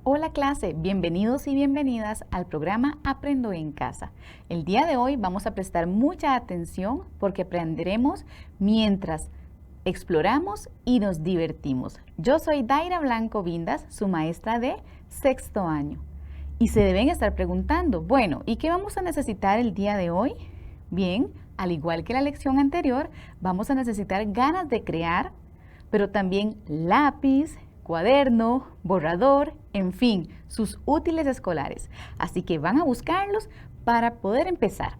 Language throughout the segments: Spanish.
Hola clase, bienvenidos y bienvenidas al programa Aprendo en Casa. El día de hoy vamos a prestar mucha atención porque aprenderemos mientras exploramos y nos divertimos. Yo soy Daira Blanco Vindas, su maestra de sexto año. Y se deben estar preguntando, bueno, ¿y qué vamos a necesitar el día de hoy? Bien, al igual que la lección anterior, vamos a necesitar ganas de crear, pero también lápiz, cuaderno, borrador, en fin, sus útiles escolares. Así que van a buscarlos para poder empezar.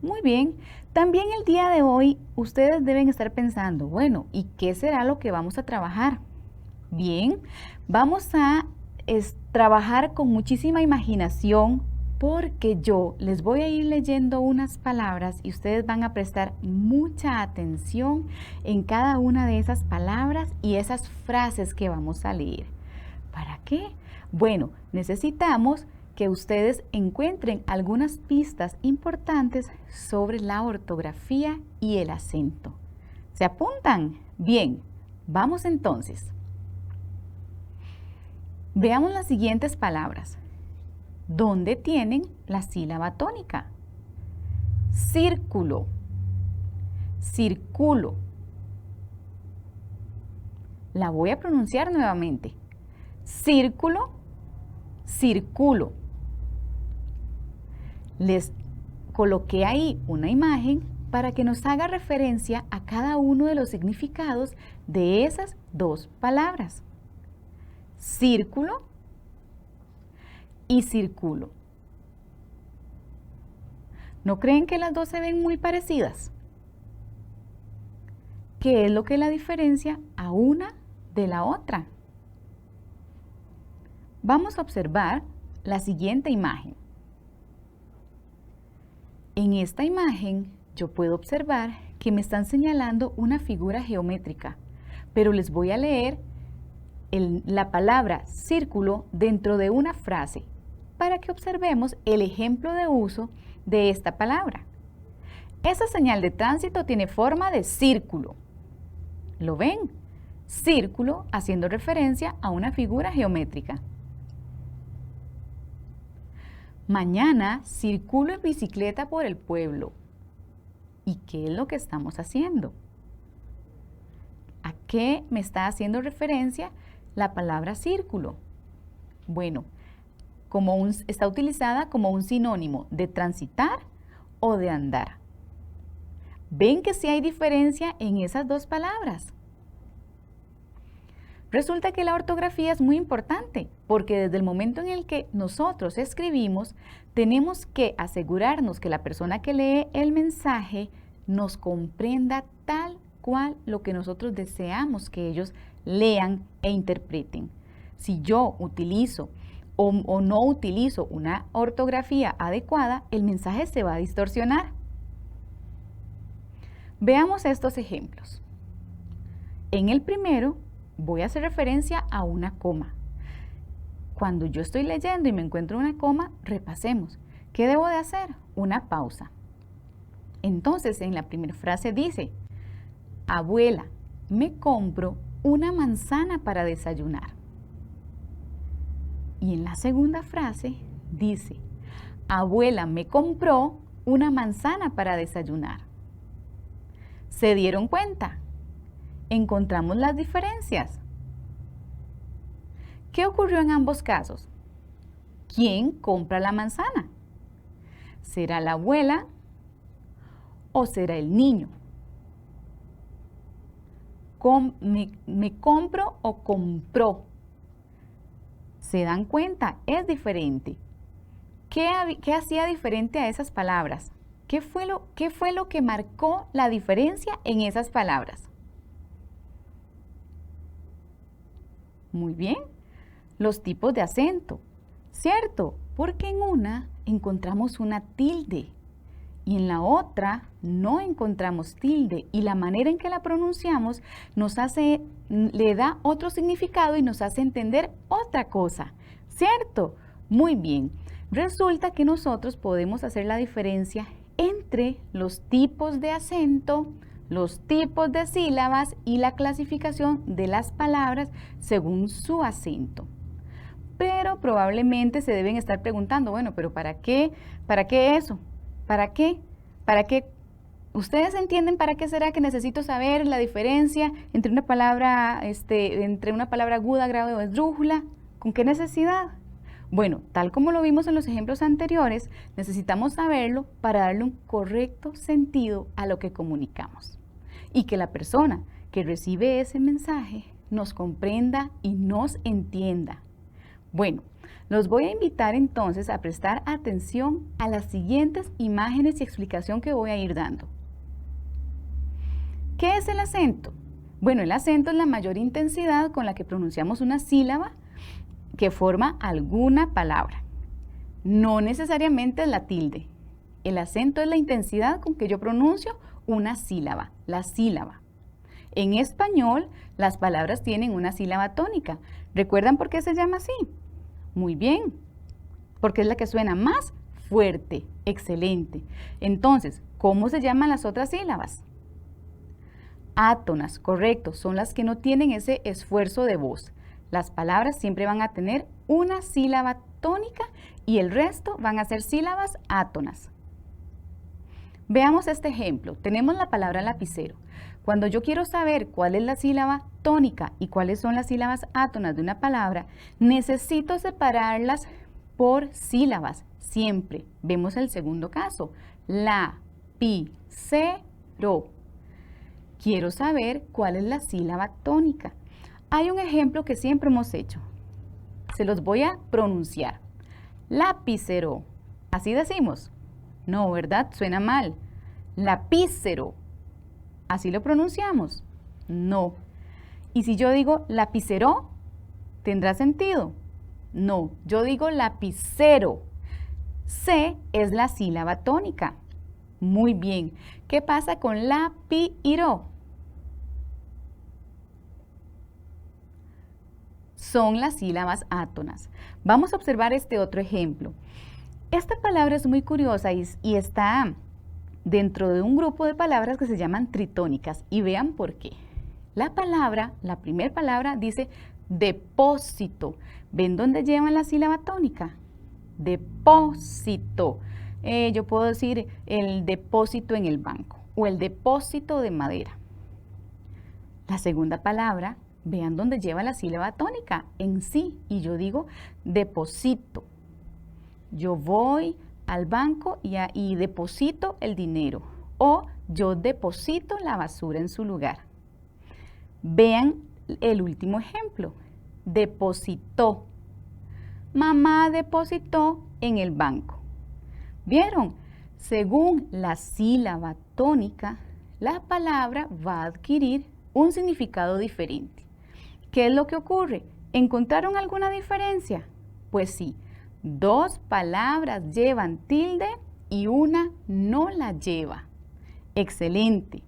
Muy bien, también el día de hoy ustedes deben estar pensando, bueno, ¿y qué será lo que vamos a trabajar? Bien, vamos a trabajar con muchísima imaginación porque yo les voy a ir leyendo unas palabras y ustedes van a prestar mucha atención en cada una de esas palabras y esas frases que vamos a leer. ¿Para qué? Bueno, necesitamos que ustedes encuentren algunas pistas importantes sobre la ortografía y el acento. ¿Se apuntan? Bien, vamos entonces. Veamos las siguientes palabras. ¿Dónde tienen la sílaba tónica? Círculo, circulo. La voy a pronunciar nuevamente. Círculo, circulo. Les coloqué ahí una imagen para que nos haga referencia a cada uno de los significados de esas dos palabras. Círculo y circulo. ¿No creen que las dos se ven muy parecidas? ¿Qué es lo que la diferencia a una de la otra? Vamos a observar la siguiente imagen. En esta imagen yo puedo observar que me están señalando una figura geométrica, pero les voy a leer la palabra círculo dentro de una frase para que observemos el ejemplo de uso de esta palabra. Esa señal de tránsito tiene forma de círculo. ¿Lo ven? Círculo haciendo referencia a una figura geométrica. Mañana circulo en bicicleta por el pueblo. ¿Y qué es lo que estamos haciendo? ¿A qué me está haciendo referencia la palabra círculo? Bueno, está utilizada como un sinónimo de transitar o de andar. ¿Ven que sí hay diferencia en esas dos palabras? Resulta que la ortografía es muy importante porque desde el momento en el que nosotros escribimos, tenemos que asegurarnos que la persona que lee el mensaje nos comprenda tal cual lo que nosotros deseamos que ellos lean e interpreten. Si yo utilizo o no utilizo una ortografía adecuada, el mensaje se va a distorsionar. Veamos estos ejemplos. En el primero, voy a hacer referencia a una coma. Cuando yo estoy leyendo y me encuentro una coma, repasemos. ¿Qué debo de hacer? Una pausa. Entonces, en la primera frase dice, abuela, me compro una manzana para desayunar. Y en la segunda frase dice, abuela me compró una manzana para desayunar. ¿Se dieron cuenta? Encontramos las diferencias. ¿Qué ocurrió en ambos casos? ¿Quién compra la manzana? ¿Será la abuela o será el niño? ¿Me compro o compró? ¿Se dan cuenta? Es diferente. ¿Qué hacía diferente a esas palabras? ¿Qué fue lo que marcó la diferencia en esas palabras? Muy bien, los tipos de acento, ¿cierto? Porque en una encontramos una tilde y en la otra no encontramos tilde y la manera en que la pronunciamos le da otro significado y nos hace entender otra cosa, ¿cierto? Muy bien, resulta que nosotros podemos hacer la diferencia entre los tipos de acento, los tipos de sílabas y la clasificación de las palabras según su acento. Pero probablemente se deben estar preguntando, bueno, pero ¿para qué? ¿Para qué eso? ¿Para qué? ¿Para qué? ¿Ustedes entienden para qué será que necesito saber la diferencia entre una palabra, aguda, grave o esdrújula? ¿Con qué necesidad? Bueno, tal como lo vimos en los ejemplos anteriores, necesitamos saberlo para darle un correcto sentido a lo que comunicamos. Y que la persona que recibe ese mensaje nos comprenda y nos entienda. Bueno, los voy a invitar entonces a prestar atención a las siguientes imágenes y explicación que voy a ir dando. ¿Qué es el acento? Bueno, el acento es la mayor intensidad con la que pronunciamos una sílaba que forma alguna palabra. No necesariamente es la tilde. El acento es la intensidad con que yo pronuncio una sílaba, la sílaba. En español, las palabras tienen una sílaba tónica. ¿Recuerdan por qué se llama así? Muy bien, porque es la que suena más fuerte. Excelente. Entonces, ¿cómo se llaman las otras sílabas? Átonas, correcto, son las que no tienen ese esfuerzo de voz. Las palabras siempre van a tener una sílaba tónica y el resto van a ser sílabas átonas. Veamos este ejemplo. Tenemos la palabra lapicero. Cuando yo quiero saber cuál es la sílaba tónica y cuáles son las sílabas átonas de una palabra, necesito separarlas por sílabas, siempre. Vemos el segundo caso, lapicero. Quiero saber cuál es la sílaba tónica. Hay un ejemplo que siempre hemos hecho. Se los voy a pronunciar. Lapicero. Así decimos. No, ¿verdad? Suena mal. Lapicero. ¿Así lo pronunciamos? No. ¿Y si yo digo lapicero? ¿Tendrá sentido? No. Yo digo lapicero. C es la sílaba tónica. Muy bien. ¿Qué pasa con lapiro? Son las sílabas átonas. Vamos a observar este otro ejemplo. Esta palabra es muy curiosa y está dentro de un grupo de palabras que se llaman tritónicas. Y vean por qué. La primera palabra dice depósito. ¿Ven dónde llevan la sílaba tónica? Depósito. Yo puedo decir el depósito en el banco o el depósito de madera. La segunda palabra, vean dónde lleva la sílaba tónica, en sí, y yo digo deposito. Yo voy al banco y deposito el dinero, o yo deposito la basura en su lugar. Vean el último ejemplo, depositó. Mamá depositó en el banco. ¿Vieron? Según la sílaba tónica, la palabra va a adquirir un significado diferente. ¿Qué es lo que ocurre? ¿Encontraron alguna diferencia? Pues sí, dos palabras llevan tilde y una no la lleva. Excelente.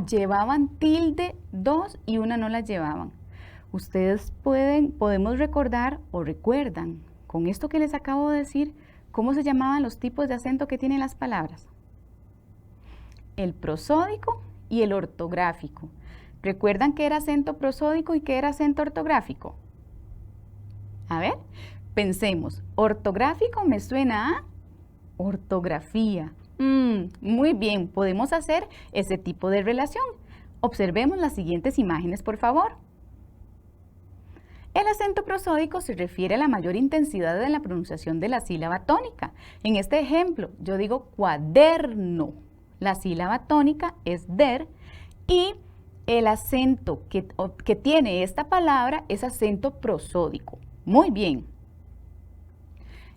Llevaban tilde dos y una no la llevaban. Ustedes podemos recordar o recuerdan, con esto que les acabo de decir, cómo se llamaban los tipos de acento que tienen las palabras. El prosódico y el ortográfico. ¿Recuerdan qué era acento prosódico y qué era acento ortográfico? A ver, pensemos. Ortográfico me suena a ortografía. Muy bien, podemos hacer ese tipo de relación. Observemos las siguientes imágenes, por favor. El acento prosódico se refiere a la mayor intensidad de la pronunciación de la sílaba tónica. En este ejemplo, yo digo cuaderno. La sílaba tónica es der y el acento que tiene esta palabra es acento prosódico. Muy bien.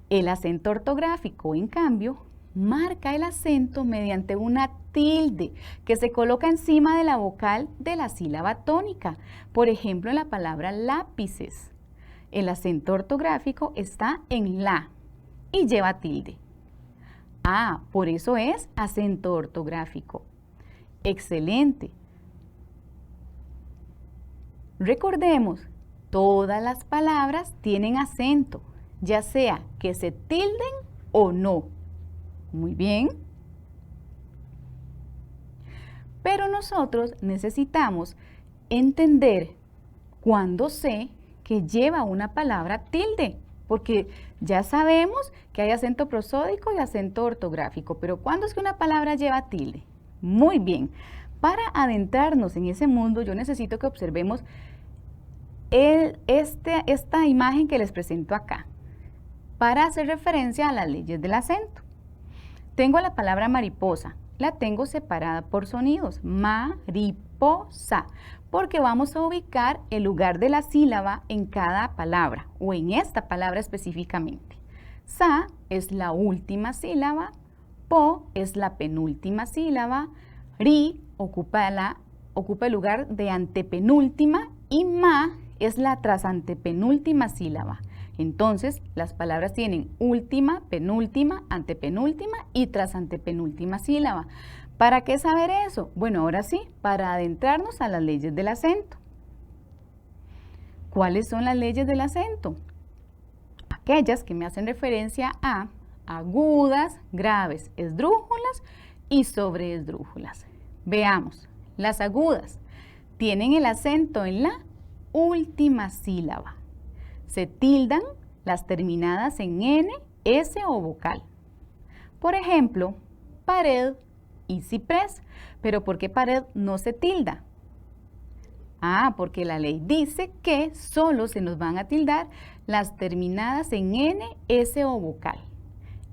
El acento ortográfico, en cambio, marca el acento mediante una tilde que se coloca encima de la vocal de la sílaba tónica. Por ejemplo, en la palabra lápices. El acento ortográfico está en la y lleva tilde. Por eso es acento ortográfico. Excelente. Recordemos, todas las palabras tienen acento, ya sea que se tilden o no. Muy bien. Pero nosotros necesitamos entender cuando sé que lleva una palabra tilde, porque ya sabemos que hay acento prosódico y acento ortográfico, pero ¿cuándo es que una palabra lleva tilde? Muy bien, para adentrarnos en ese mundo yo necesito que observemos esta imagen que les presento acá, para hacer referencia a las leyes del acento. Tengo la palabra mariposa, la tengo separada por sonidos, mariposa, porque vamos a ubicar el lugar de la sílaba en cada palabra, o en esta palabra específicamente. Sa es la última sílaba, po es la penúltima sílaba, ri ocupa el lugar de antepenúltima y ma es la trasantepenúltima sílaba. Entonces, las palabras tienen última, penúltima, antepenúltima y trasantepenúltima sílaba. ¿Para qué saber eso? Bueno, ahora sí, para adentrarnos a las leyes del acento. ¿Cuáles son las leyes del acento? Aquellas que me hacen referencia a agudas, graves, esdrújulas y sobreesdrújulas. Veamos, las agudas tienen el acento en la última sílaba. Se tildan las terminadas en N, S o vocal. Por ejemplo, pared y ciprés. ¿Pero por qué pared no se tilda? Porque la ley dice que solo se nos van a tildar las terminadas en N, S o vocal.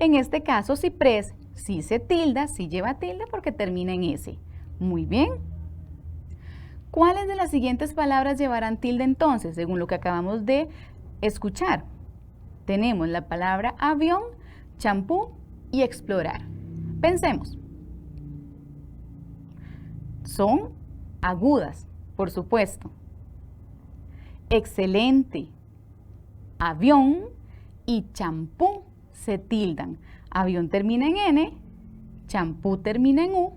En este caso, ciprés sí se tilda, sí lleva tilde porque termina en S. Muy bien. ¿Cuáles de las siguientes palabras llevarán tilde entonces, según lo que acabamos de escuchar? Tenemos la palabra avión, champú y explorar. Pensemos. Son agudas, por supuesto. Excelente, avión y champú se tildan. Avión termina en N, champú termina en U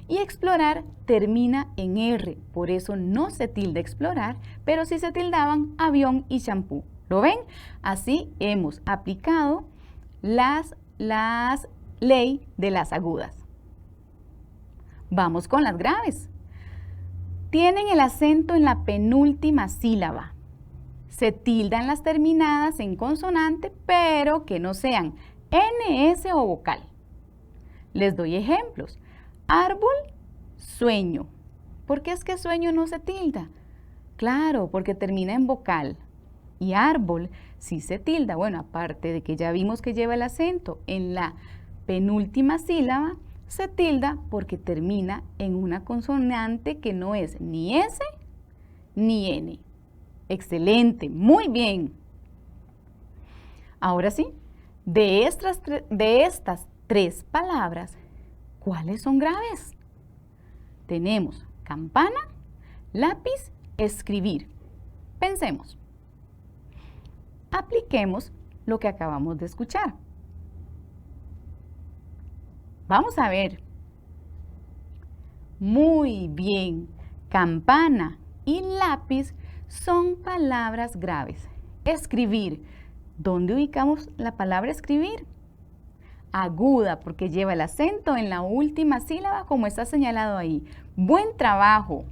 y explorar termina en R. Por eso no se tilda explorar, pero sí se tildaban avión y champú. ¿Lo ven? Así hemos aplicado las ley de las agudas. Vamos con las graves. Tienen el acento en la penúltima sílaba. Se tildan las terminadas en consonante, pero que no sean N, S o vocal. Les doy ejemplos. Árbol, sueño. ¿Por qué es que sueño no se tilda? Claro, porque termina en vocal. Y árbol sí se tilda. Bueno, aparte de que ya vimos que lleva el acento en la penúltima sílaba, se tilda porque termina en una consonante que no es ni S ni N. Excelente, muy bien. Ahora sí, de estas tres palabras, ¿cuáles son graves? Tenemos campana, lápiz, escribir. Pensemos. Apliquemos lo que acabamos de escuchar. Vamos a ver. Muy bien. Campana y lápiz son palabras graves. Escribir. ¿Dónde ubicamos la palabra escribir? Aguda, porque lleva el acento en la última sílaba, como está señalado ahí. Buen trabajo.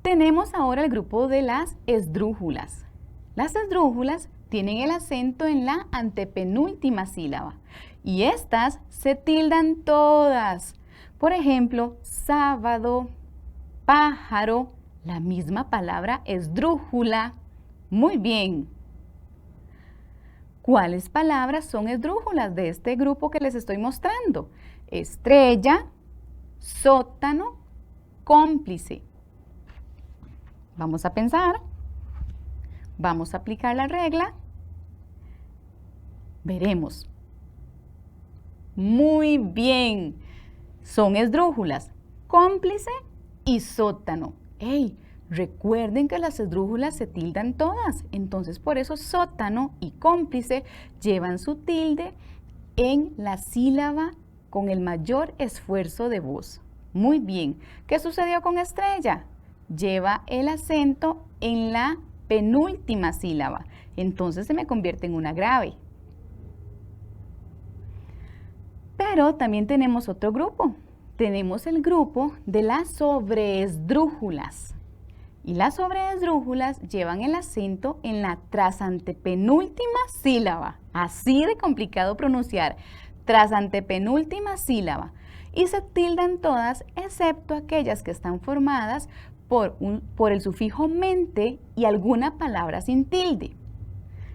Tenemos ahora el grupo de las esdrújulas. Las esdrújulas tienen el acento en la antepenúltima sílaba y estas se tildan todas. Por ejemplo, sábado, pájaro, la misma palabra esdrújula. Muy bien. ¿Cuáles palabras son esdrújulas de este grupo que les estoy mostrando? Estrella, sótano, cómplice. Vamos a pensar. Vamos a aplicar la regla. Veremos. Muy bien. Son esdrújulas, cómplice y sótano. ¡Ey! Recuerden que las esdrújulas se tildan todas. Entonces, por eso sótano y cómplice llevan su tilde en la sílaba con el mayor esfuerzo de voz. Muy bien. ¿Qué sucedió con estrella? Lleva el acento en la penúltima sílaba. Entonces se me convierte en una grave. Pero también tenemos otro grupo. tenemos el grupo de las sobreesdrújulas. Y las sobreesdrújulas llevan el acento en la trasantepenúltima sílaba. Así de complicado pronunciar. Trasantepenúltima sílaba. Y se tildan todas excepto aquellas que están formadas por el sufijo mente y alguna palabra sin tilde.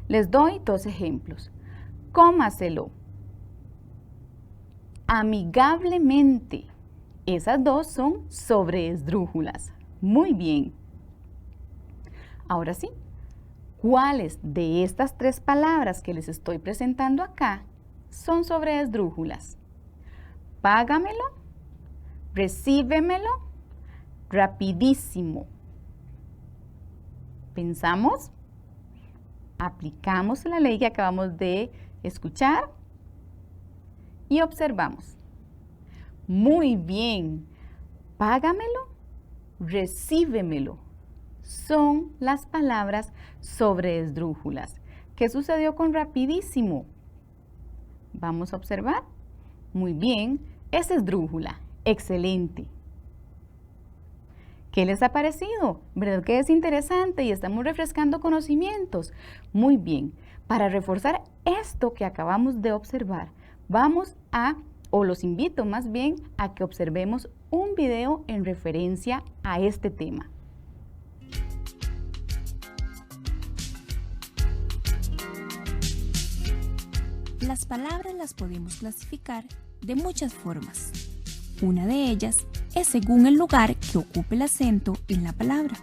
Les doy 2 ejemplos. Cómaselo. Amigablemente. Esas 2 son sobreesdrújulas. Muy bien. Ahora sí, ¿cuáles de estas 3 palabras que les estoy presentando acá son sobreesdrújulas? Págamelo, recíbemelo, rapidísimo. ¿Pensamos? Aplicamos la ley que acabamos de escuchar y observamos. Muy bien. Págamelo, recíbemelo. Son las palabras sobreesdrújulas. ¿Qué sucedió con rapidísimo? Vamos a observar. Muy bien, es esdrújula. Excelente. ¿Qué les ha parecido? ¿Verdad que es interesante y estamos refrescando conocimientos? Muy bien. Para reforzar esto que acabamos de observar, los invito más bien a que observemos un video en referencia a este tema. Las palabras las podemos clasificar de muchas formas. Una de ellas es según el lugar que ocupe el acento en la palabra.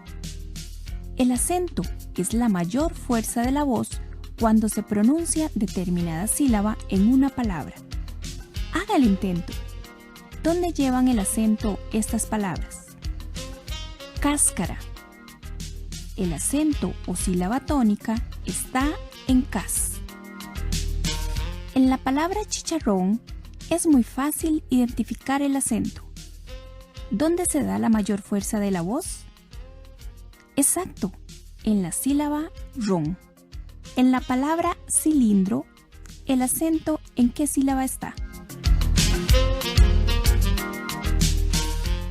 El acento es la mayor fuerza de la voz cuando se pronuncia determinada sílaba en una palabra. Haga el intento. ¿Dónde llevan el acento estas palabras? Cáscara. El acento o sílaba tónica está en cas. En la palabra chicharrón es muy fácil identificar el acento. ¿Dónde se da la mayor fuerza de la voz? Exacto, en la sílaba ron. En la palabra cilindro, ¿el acento en qué sílaba está?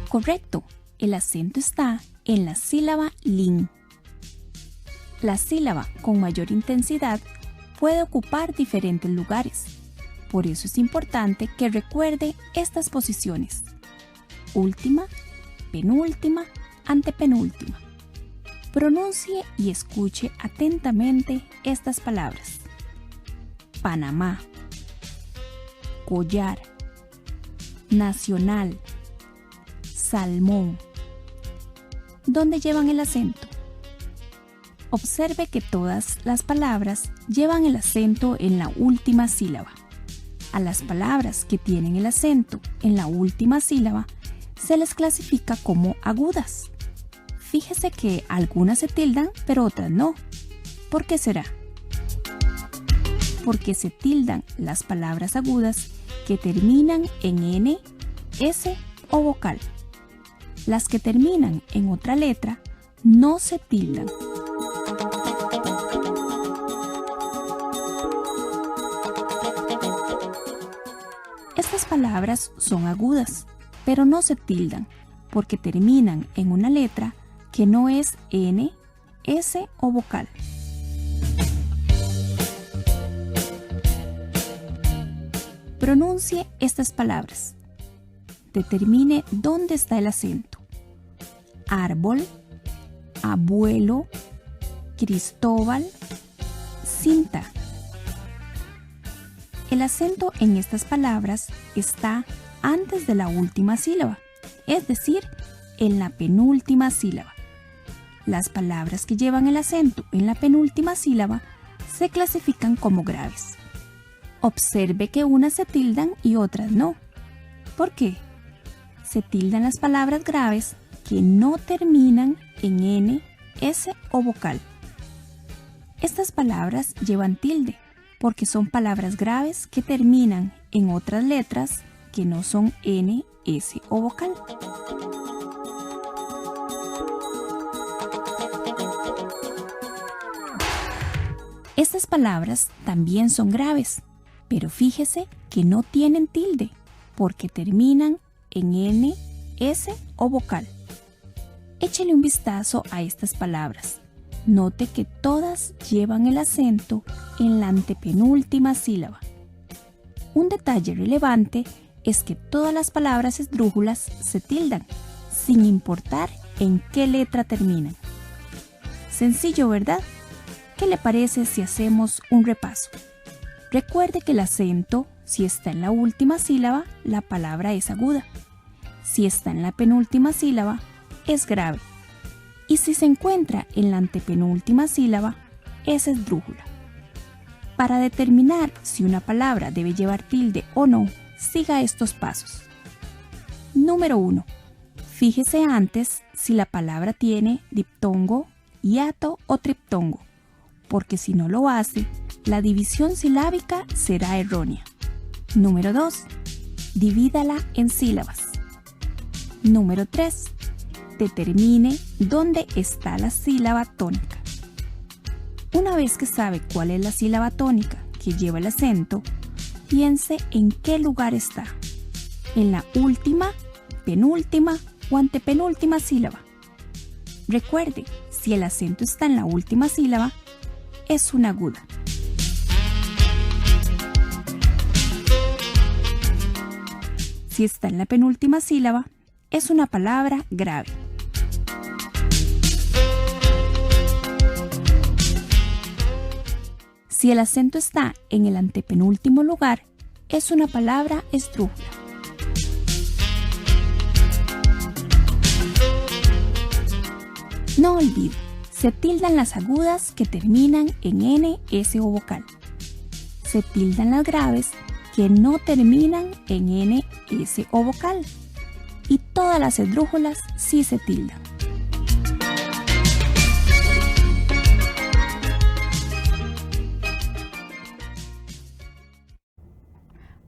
Correcto, el acento está en la sílaba lin. La sílaba con mayor intensidad puede ocupar diferentes lugares. Por eso es importante que recuerde estas posiciones: última, penúltima, antepenúltima. Pronuncie y escuche atentamente estas palabras: Panamá, collar, nacional, salmón. ¿Dónde llevan el acento? Observe que todas las palabras llevan el acento en la última sílaba. A las palabras que tienen el acento en la última sílaba se les clasifica como agudas. Fíjese que algunas se tildan, pero otras no. ¿Por qué será? Porque se tildan las palabras agudas que terminan en N, S o vocal. Las que terminan en otra letra no se tildan. Estas palabras son agudas, pero no se tildan porque terminan en una letra que no es N, S o vocal. Pronuncie estas palabras. Determine dónde está el acento. Árbol, abuelo, Cristóbal, cinta. El acento en estas palabras está antes de la última sílaba, es decir, en la penúltima sílaba. Las palabras que llevan el acento en la penúltima sílaba se clasifican como graves. Observe que unas se tildan y otras no. ¿Por qué? Se tildan las palabras graves que no terminan en N, S o vocal. Estas palabras llevan tilde porque son palabras graves que terminan en otras letras que no son N, S o vocal. Estas palabras también son graves, pero fíjese que no tienen tilde porque terminan en N, S o vocal. Échale un vistazo a estas palabras. Note que todas llevan el acento en la antepenúltima sílaba. Un detalle relevante es que todas las palabras esdrújulas se tildan, sin importar en qué letra terminan. Sencillo, ¿verdad? ¿Qué le parece si hacemos un repaso? Recuerde que el acento, si está en la última sílaba, la palabra es aguda. Si está en la penúltima sílaba, es grave. Y si se encuentra en la antepenúltima sílaba, es esdrújula. Para determinar si una palabra debe llevar tilde o no, siga estos pasos. Número 1. Fíjese antes si la palabra tiene diptongo, hiato o triptongo, porque si no lo hace, la división silábica será errónea. Número 2. Divídala en sílabas. Número 3. Determine dónde está la sílaba tónica. Una vez que sabe cuál es la sílaba tónica que lleva el acento, piense en qué lugar está. En la última, penúltima o antepenúltima sílaba. Recuerde, si el acento está en la última sílaba, es una aguda. Si está en la penúltima sílaba, es una palabra grave. Si el acento está en el antepenúltimo lugar, es una palabra esdrújula. No olvide, se tildan las agudas que terminan en N, S o vocal. Se tildan las graves que no terminan en N, S o vocal. Y todas las esdrújulas sí se tildan.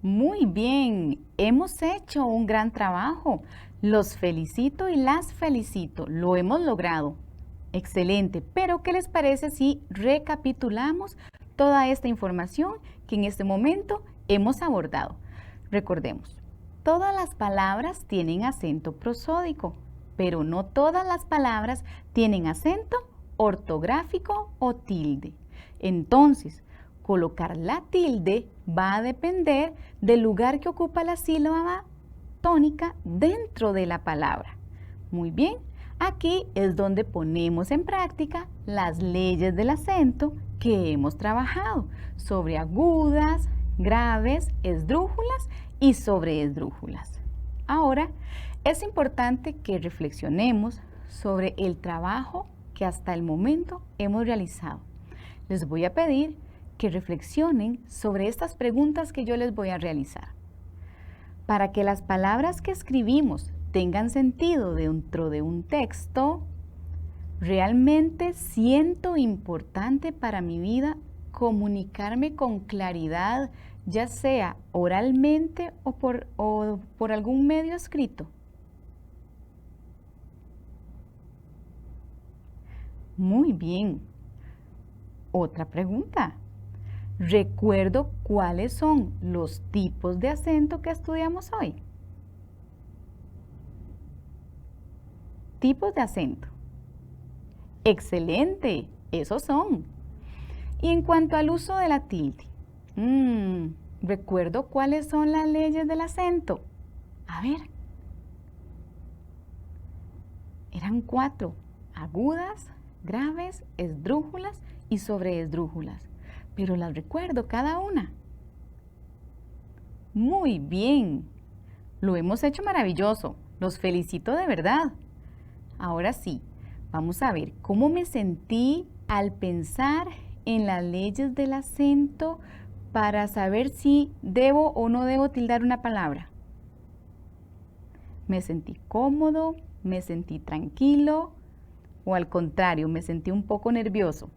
Muy bien, hemos hecho un gran trabajo. Los felicito y las felicito. Lo hemos logrado. Excelente, pero ¿qué les parece si recapitulamos toda esta información que en este momento hemos abordado? Recordemos, todas las palabras tienen acento prosódico, pero no todas las palabras tienen acento ortográfico o tilde. Entonces, colocar la tilde va a depender del lugar que ocupa la sílaba tónica dentro de la palabra. Muy bien, aquí es donde ponemos en práctica las leyes del acento que hemos trabajado sobre agudas, graves, esdrújulas y sobreesdrújulas. Ahora, es importante que reflexionemos sobre el trabajo que hasta el momento hemos realizado. Les voy a pedir que reflexionen sobre estas preguntas que yo les voy a realizar. Para que las palabras que escribimos tengan sentido dentro de un texto, ¿realmente siento importante para mi vida comunicarme con claridad, ya sea oralmente o por algún medio escrito? Muy bien. Otra pregunta. ¿Recuerdo cuáles son los tipos de acento que estudiamos hoy? Tipos de acento. Excelente, esos son. Y en cuanto al uso de la tilde, ¿recuerdo cuáles son las leyes del acento? A ver. Eran 4, agudas, graves, esdrújulas y sobreesdrújulas. Pero las recuerdo cada una. Muy bien, lo hemos hecho maravilloso, los felicito de verdad. Ahora sí, vamos a ver cómo me sentí al pensar en las leyes del acento para saber si debo o no debo tildar una palabra. ¿Me sentí cómodo? ¿Me sentí tranquilo? ¿O al contrario, me sentí un poco nervioso?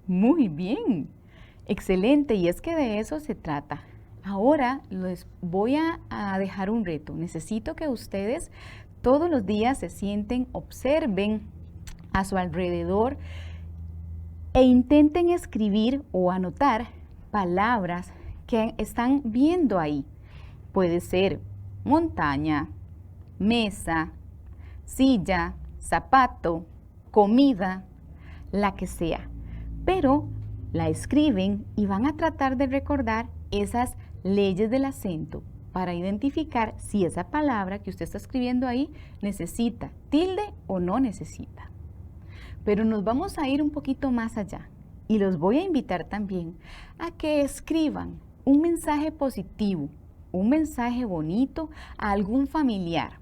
Muy bien, excelente, y es que de eso se trata. Ahora les voy a dejar un reto. Necesito que ustedes todos los días se sienten, observen a su alrededor e intenten escribir o anotar palabras que están viendo ahí. Puede ser montaña, mesa, silla, zapato, comida, la que sea. Pero la escriben y van a tratar de recordar esas leyes del acento para identificar si esa palabra que usted está escribiendo ahí necesita tilde o no necesita. Pero nos vamos a ir un poquito más allá y los voy a invitar también a que escriban un mensaje positivo, un mensaje bonito a algún familiar,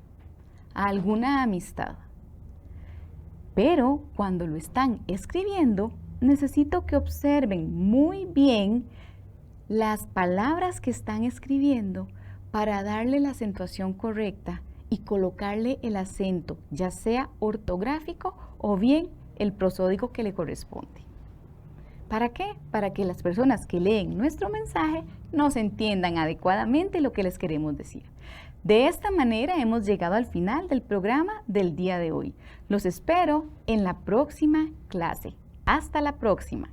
a alguna amistad. Pero cuando lo están escribiendo, necesito que observen muy bien las palabras que están escribiendo para darle la acentuación correcta y colocarle el acento, ya sea ortográfico o bien el prosódico que le corresponde. ¿Para qué? Para que las personas que leen nuestro mensaje nos entiendan adecuadamente lo que les queremos decir. De esta manera hemos llegado al final del programa del día de hoy. Los espero en la próxima clase. Hasta la próxima.